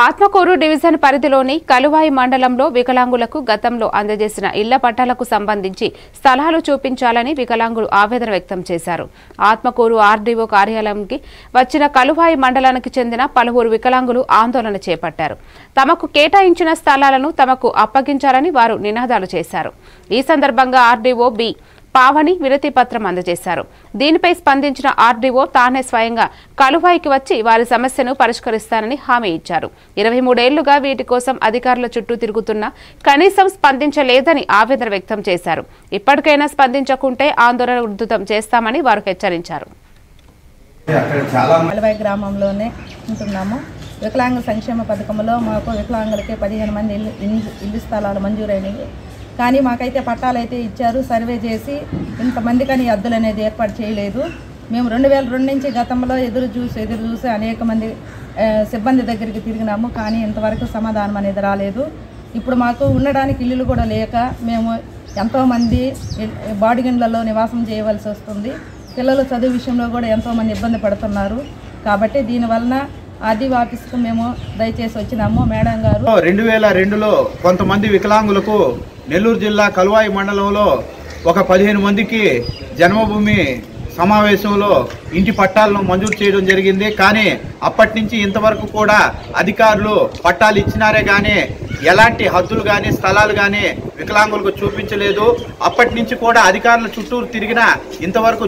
Atmakur division పరిధిలోని కలువాయి మండలంలో వికలాంగులకు గతంలో అందజేసిన ఇళ్ల పట్టాలకు సంబంధించి స్థలాలు చూపించాలని వికలాంగులు ఆవేదన వ్యక్తం చేశారు. ఆత్మకూరు ఆర్డీఓ కార్యాలయంకి వచ్చిన కలువాయి మండలానికి చెందిన పలువురు వికలాంగులు ఆందోళన చేపట్టారు. తమకు కేటాయించిన స్థలాలను తమకు అప్పగించాలని వారు నినాదాలు చేశారు. ఈ సందర్భంగా ఆర్డీఓ బి పావని వినతి పత్రం అందజేశారు. దీనిపై స్పందించిన ఆర్డీఓ తానే స్వయంగా కలువాయికి వచ్చి వారి సమస్యను పరిష్కరిస్తానని హామీ ఇచ్చారు. 23 ఏళ్లుగా వీటి కోసం అధికారుల చుట్టూ తిరుగుతున్నా కనీసం స్పందించలేదని ఆవేదన వ్యక్తం చేశారు. ఇప్పటికైనా స్పందించకుంటే ఆందోళన ఉధృతం చేస్తామని వారు హెచ్చరించారు. కలువాయి గ్రామంలోనే ఉంటున్నాము. వికలాంగ సంక్షేమ పథకంలో మాకు వికలాంగులకి 15 మంది ఇల్లు స్థలాలు మంజూరైనవి. కానీ మాకైతే పట్టాలు అయితే ఇచ్చారు. సర్వే చేసి ఇంతమంది కానీ అద్దులు అనేది ఏర్పాటు చేయలేదు. మేము 2002 నుంచి గతంలో ఎదురు చూసి అనేక మంది సిబ్బంది దగ్గరికి తిరిగినాము. కానీ ఇంతవరకు సమాధానం అనేది రాలేదు. ఇప్పుడు మాకు ఉండడానికి ఇల్లులు కూడా లేక మేము ఎంతోమంది బాడిగండ్లలో నివాసం చేయవలసి వస్తుంది. పిల్లలు చదువు విషయంలో కూడా ఎంతోమంది ఇబ్బంది పడుతున్నారు. కాబట్టి దీనివలన ఆర్డీఓ ఆఫీస్కు మేము దయచేసి వచ్చినాము. మేడం గారు 2002లో కొంతమంది వికలాంగులకు నెల్లూరు జిల్లా కలువాయి మండలంలో ఒక 15 మందికి జన్మభూమి సమావేశంలో ఇంటి పట్టాలను మంజూరు చేయడం జరిగింది. కానీ అప్పటి నుంచి ఇంతవరకు కూడా అధికారులు పట్టాలు ఇచ్చినారే కానీ ఎలాంటి హద్దులు కానీ స్థలాలు కానీ వికలాంగులకు చూపించలేదు. అప్పటి నుంచి కూడా అధికారుల చుట్టూరు తిరిగినా ఇంతవరకు